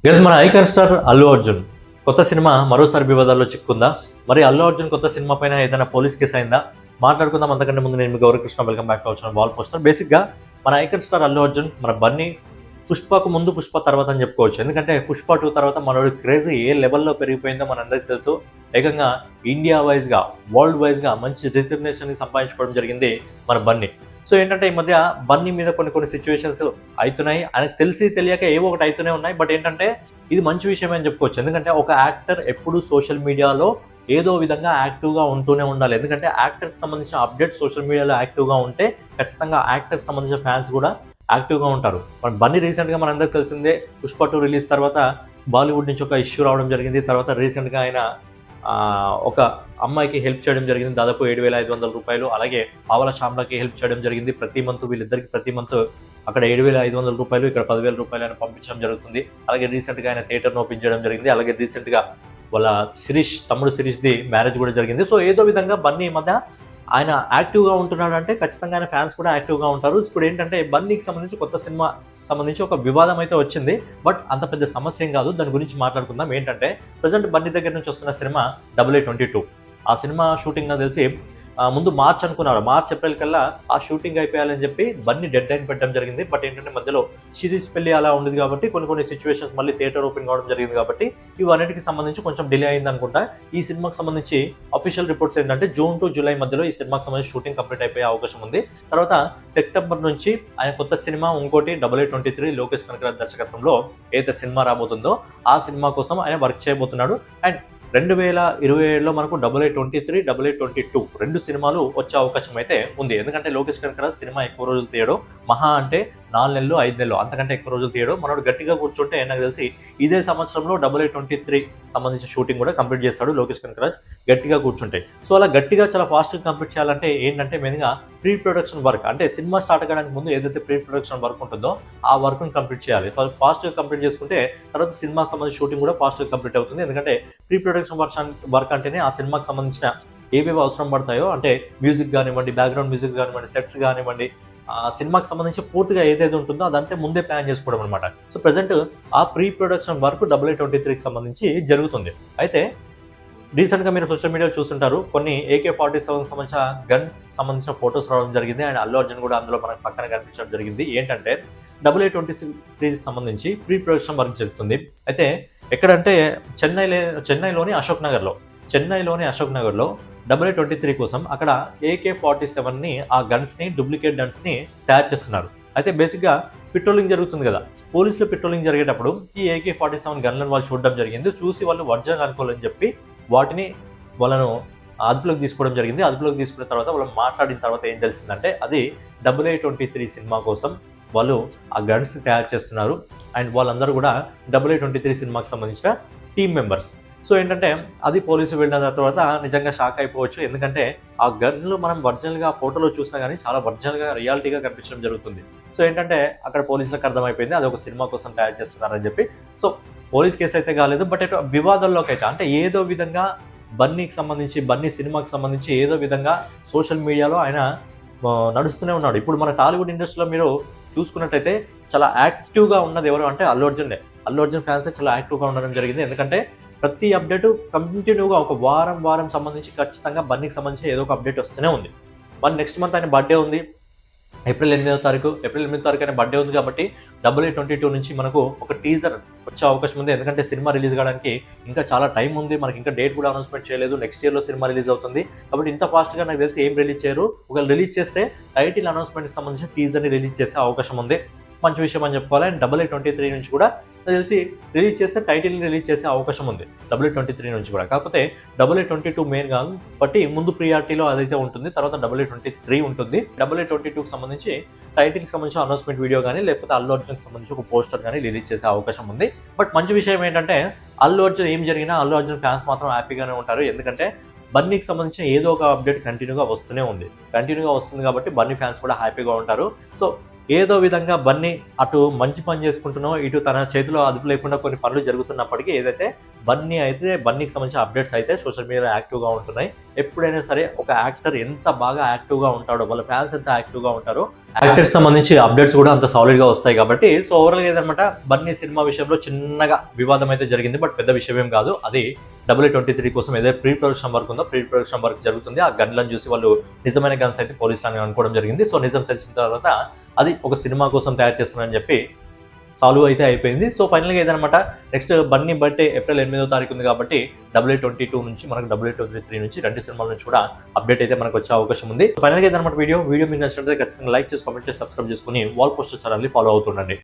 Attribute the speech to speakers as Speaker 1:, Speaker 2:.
Speaker 1: Guys, మన icon star Allu Arjun కొత్త cinema మరోసారి వివాదాల్లో చిక్కుందా? మరి అల్లు అర్జున్ కొత్త సినిమా పైన ఏదైనా పోలీస్ కేసు అయిందా? మాట్లాడుకుందాం. అంతకంటే ముందు నేను మీ Gaurakrishna, welcome back to our channel wall poster. బేసిక్గా మన ఐకాన్ స్టార్ అల్లు అర్జున్ మన బన్నీ పుష్పకు ముందు పుష్ప తర్వాత అని చెప్పుకోవచ్చు. ఎందుకంటే పుష్ప 2 తర్వాత మనోడి క్రేజ్ ఏ లెవెల్లో పెరిగిపోయిందో మనందరికీ తెలుసు. ఏకంగా ఇండియా వైజ్గా, వరల్డ్ వైజ్గా మంచి రికగ్నేషన్ సంపాదించుకోవడం జరిగింది మన బన్నీ. సో ఏంటంటే ఈ మధ్య బన్నీ మీద కొన్ని సిచ్యువేషన్స్ అవుతున్నాయి. ఆయనకు తెలిసి తెలియక ఏవో ఒకటి అవుతూనే ఉన్నాయి. బట్ ఏంటంటే ఇది మంచి విషయమే అని చెప్పుకోవచ్చు. ఎందుకంటే ఒక యాక్టర్ ఎప్పుడు సోషల్ మీడియాలో ఏదో విధంగా యాక్టివ్గా ఉంటూనే ఉండాలి. ఎందుకంటే యాక్టర్కి సంబంధించిన అప్డేట్స్ సోషల్ మీడియాలో యాక్టివ్గా ఉంటే ఖచ్చితంగా యాక్టర్కి సంబంధించిన ఫ్యాన్స్ కూడా యాక్టివ్గా ఉంటారు. మన బన్నీ రీసెంట్గా మనందరికీ తెలిసిందే, పుష్ప 2 రిలీజ్ తర్వాత బాలీవుడ్ నుంచి ఒక ఇష్యూ రావడం జరిగింది. తర్వాత రీసెంట్గా ఆయన ఒక అమ్మాయికి హెల్ప్ చేయడం జరిగింది, దాదాపు 7,500 రూపాయలు. అలాగే పావల శ్యామ్లకి హెల్ప్ చేయడం జరిగింది. ప్రతి మంత్ వీళ్ళిద్దరికి ప్రతి మంత్ అక్కడ 7,500 రూపాయలు, ఇక్కడ 10,000 రూపాయలు ఆయన పంపించడం జరుగుతుంది. అలాగే రీసెంట్గా ఆయన థియేటర్ను ఓపెన్ చేయడం జరిగింది. అలాగే రీసెంట్గా వాళ్ళ తమ్ముడు శిరీష్ది మ్యారేజ్ కూడా జరిగింది. సో ఏదో విధంగా బన్నీ ఈ మధ్య ఆయన యాక్టివ్గా ఉంటున్నాడు అంటే ఖచ్చితంగా ఆయన ఫ్యాన్స్ కూడా యాక్టివ్గా ఉంటారు. ఇప్పుడు ఏంటంటే బన్నీకి సంబంధించి కొత్త సినిమా సంబంధించి ఒక వివాదం అయితే వచ్చింది. బట్ అంత పెద్ద సమస్య ఏం కాదు. దాని గురించి మాట్లాడుకుందాం. ఏంటంటే ప్రజెంట్ బన్నీ దగ్గర నుంచి వస్తున్న సినిమా 8822. ఆ సినిమా షూటింగ్ నాకు తెలిసి ముందు మార్చ్ అనుకున్నారు. మార్చ్ ఏప్రిల్ కల్లా ఆ షూటింగ్ అయిపోయాలని చెప్పి బన్నీ డెడ్ లైన్ పెట్టడం జరిగింది. బట్ ఏంటంటే మధ్యలో సిరీస్ పెళ్లి అలా ఉండేది కాబట్టి కొన్ని సిచ్యువేషన్స్ మళ్ళీ థియేటర్ ఓపెన్ కావడం జరిగింది కాబట్టి ఇవన్నిటికి సంబంధించి కొంచెం డిలే అయింది అనుకుంటా. ఈ సినిమాకి సంబంధించి అఫీషియల్ రిపోర్ట్స్ ఏంటంటే జూన్ టు జూలై మధ్యలో ఈ సినిమాకి సంబంధించి షూటింగ్ కంప్లీట్ అయిపోయే అవకాశం ఉంది. తర్వాత సెప్టెంబర్ నుంచి ఆయన కొత్త సినిమా ఇంకోటి 8823 లోకేష్ కనకరాజ్ దర్శకత్వంలో ఏదైతే సినిమా రాబోతుందో ఆ సినిమా కోసం ఆయన వర్క్ చేయబోతున్నాడు. అండ్ 2027లో మనకు 8823, 8822 2 సినిమాలు వచ్చే అవకాశం అయితే ఉంది. ఎందుకంటే లోకేష్ కనకరాజ్ సినిమా ఎక్కువ రోజులు తీయడం, మహా అంటే 4 నెలలు 5 నెలలు, అంతకంటే ఎక్కువ రోజులు తీయడం. మనోడు గట్టిగా కూర్చుంటే నాకు తెలిసి ఇదే సంవత్సరంలో 8823 సంబంధించిన షూటింగ్ కూడా కంప్లీట్ చేస్తాడు లోకేష్ కనకరాజ్ గట్టిగా కూర్చుంటే. సో అలా గట్టిగా చాలా ఫాస్ట్గా కంప్లీట్ చేయాలంటే ఏంటంటే మెయిన్గా ప్రీ ప్రొడక్షన్ వర్క్, అంటే సినిమా స్టార్ట్ అవ్వడానికి ముందు ఏదైతే ప్రీ ప్రొడక్షన్ వర్క్ ఉంటుందో ఆ వర్క్ని కంప్లీట్ చేయాలి. ఫాస్ట్గా కంప్లీట్ చేసుకుంటే తర్వాత సినిమాకి సంబంధించిన షూటింగ్ కూడా ఫాస్ట్గా కంప్లీట్ అవుతుంది. ఎందుకంటే ప్రీ ప్రొడక్షన్ వర్క్ అంటేనే ఆ సినిమాకి సంబంధించిన ఏవేవి అవసరం పడతాయో, అంటే మ్యూజిక్ కానివ్వండి, బ్యాక్గ్రౌండ్ మ్యూజిక్ కానివ్వండి, సెట్స్ కానివ్వండి, సినిమాకి సంబంధించి పూర్తిగా ఏదైతే ఉంటుందో అదంటే ముందే ప్లాన్ చేసుకోవడం అనమాట. సో ప్రజెంట్ ఆ ప్రీ ప్రొడక్షన్ వర్క్ 8823కి సంబంధించి జరుగుతుంది. అయితే రీసెంట్గా మీరు సోషల్ మీడియాలో చూస్తుంటారు, కొన్ని AK-47 సంబంధించిన గన్ సంబంధించిన ఫొటోస్ రావడం జరిగింది. అండ్ అల్లు అర్జున్ కూడా అందులో మనకు పక్కన కనిపించడం జరిగింది. ఏంటంటే 8823కి సంబంధించి ప్రీ ప్రొడక్షన్ వర్క్ జరుగుతుంది. అయితే ఎక్కడంటే చెన్నైలోని అశోక్ నగర్లో 8823 కోసం అక్కడ AK-47ని, ఆ గన్స్ని, డూప్లికేట్ గన్స్ని తయారు చేస్తున్నారు. అయితే బేసిక్గా పెట్రోలింగ్ జరుగుతుంది కదా, పోలీసులు పెట్రోలింగ్ జరిగేటప్పుడు ఈ AK-47 గన్లను వాళ్ళు చూడడం జరిగింది. చూసి వాళ్ళు ఒరిజినల్ అనుకోవాలని చెప్పి వాళ్ళను అదుపులోకి తీసుకోవడం జరిగింది. అదుపులోకి తీసుకున్న తర్వాత వాళ్ళు మాట్లాడిన తర్వాత ఏం తెలిసిందంటే అది 8823 సినిమా కోసం వాళ్ళు ఆ గన్స్ తయారు చేస్తున్నారు. అండ్ వాళ్ళందరూ కూడా 8823 సినిమాకి సంబంధించిన టీమ్ మెంబర్స్. సో ఏంటంటే అది పోలీసు వెళ్ళిన తర్వాత నిజంగా షాక్ అయిపోవచ్చు. ఎందుకంటే ఆ గన్లు మనం ఒరిజినల్గా ఫోటోలో చూసినా కానీ చాలా ఒరిజినల్గా రియాలిటీగా కనిపించడం జరుగుతుంది. సో ఏంటంటే అక్కడ పోలీసులకు అర్థమైపోయింది అది ఒక సినిమా కోసం తయారు చేస్తున్నారని చెప్పి. సో పోలీస్ కేసు అయితే కాలేదు. బట్ వివాదంలోకి అయితే, అంటే ఏదో విధంగా బన్నీ సినిమాకి సంబంధించి ఏదో విధంగా సోషల్ మీడియాలో ఆయన నడుస్తూనే ఉన్నాడు. ఇప్పుడు మన టాలీవుడ్ ఇండస్ట్రీలో మీరు చూసుకున్నట్టయితే చాలా యాక్టివ్గా ఉన్నది ఎవరు అంటే అల్లు అర్జున్ ఫ్యాన్సే చాలా యాక్టివ్గా ఉండడం జరిగింది. ఎందుకంటే ప్రతి అప్డేటు కంటిన్యూగా ఒక వారం సంబంధించి ఖచ్చితంగా బన్నీకి సంబంధించి ఏదో ఒక అప్డేట్ వస్తూనే ఉంది. మరి నెక్స్ట్ మంత్ ఆయన బర్త్డే ఉంది, ఏప్రిల్ 8వ తారీఖు ఆయన బర్త్డే ఉంది కాబట్టి 8822 నుంచి మనకు ఒక టీజర్ వచ్చే అవకాశం ఉంది. ఎందుకంటే సినిమా రిలీజ్ కావడానికి ఇంకా చాలా టైం ఉంది. మనకి ఇంకా డేట్ కూడా అనౌన్స్మెంట్ చేయలేదు. నెక్స్ట్ ఇయర్లో సినిమా రిలీజ్ అవుతుంది కాబట్టి ఇంత ఫాస్ట్గా నాకు తెలిసి ఏం రిలీజ్ చేయరు. ఒకవేళ రిలీజ్ చేస్తే టైటిల్ అనౌన్స్మెంట్కి సంబంధించిన టీజర్ని రిలీజ్ చేసే అవకాశం ఉంది. మంచి విషయం అని చెప్పుకోవాలి. అండ్ 8823 నుంచి కూడా నాకు తెలిసి రిలీజ్ చేస్తే టైటిల్ని రిలీజ్ చేసే అవకాశం ఉంది 8823 నుంచి కూడా. కాకపోతే 8822 మెయిన్ కాదు బట్టి ముందు ప్రియారిటీలో అదైతే ఉంటుంది, తర్వాత 8823 ఉంటుంది. 8822కి సంబంధించి టైటిల్కి సంబంధించిన అనౌన్స్మెంట్ వీడియో కానీ లేకపోతే అల్లు అర్జున్కి సంబంధించి ఒక పోస్టర్ కానీ రిలీజ్ చేసే అవకాశం ఉంది. బట్ మంచి విషయం ఏంటంటే అల్లు అర్జున్ ఏం జరిగినా అల్లు అర్జున్ ఫ్యాన్స్ మాత్రం హ్యాపీగానే ఉంటారు. ఎందుకంటే బన్నీకి సంబంధించిన ఏదో ఒక అప్డేట్ కంటిన్యూగా వస్తుంది కాబట్టి బన్నీ ఫ్యాన్స్ కూడా హ్యాపీగా ఉంటారు. సో ఏదో విధంగా బన్నీ అటు మంచి పని చేసుకుంటున్నో, ఇటు తన చేతిలో అదుపు లేకుండా కొన్ని పనులు జరుగుతున్నప్పటికీ ఏదైతే బన్నీకి సంబంధించిన అప్డేట్స్ అయితే సోషల్ మీడియాలో యాక్టివ్గా ఉంటున్నాయి. ఎప్పుడైనా సరే ఒక యాక్టర్ ఎంత బాగా యాక్టివ్గా ఉంటాడో, వాళ్ళ ఫ్యాన్స్ ఎంత యాక్టివ్గా ఉంటారో, యాక్టర్స్ సంబంధించి అప్డేట్స్ కూడా అంత సాలిడ్గా వస్తాయి. కాబట్టి సో ఓవరాల్గా ఏదన్నమాట, బన్నీ సినిమా విషయంలో చిన్నగా వివాదం అయితే జరిగింది, బట్ పెద్ద విషయం ఏం కాదు. అది 23 కోసం ఏదైతే ప్రీ ప్రొడక్షన్ వర్క్ ఉందో, ప్రీ ప్రొడక్షన్ వర్క్ జరుగుతుంది. ఆ గన్లను చూసి వాళ్ళు నిజమైన గన్స్ అయితే పోలీసులు అని అనుకోవడం జరిగింది. సో నిజం తెలిసిన తర్వాత అది ఒక సినిమా కోసం తయారు చేస్తున్నారని చెప్పి సాల్వ్ అయితే అయిపోయింది. సో ఫైనల్గా ఏదన్నమాట, నెక్స్ట్ బన్నీ బర్త్డే ఏప్రిల్ 8వ తారీఖు ఉంది కాబట్టి 22 నుంచి మనకు 23 నుంచి 2 సినిమాల నుంచి కూడా అప్డేట్ అయితే మనకు వచ్చే అవకాశం ఉంది. ఫైనల్గా ఏదన్నమాట, వీడియో మీకు నచ్చినట్లయితే ఖచ్చితంగా లైక్ చేసి, కామెంట్ చేసి, సబ్స్క్రైబ్ చేసుకుని వాల్ పోస్టర్ ఛానల్ని ఫాలో అవుతుండండి.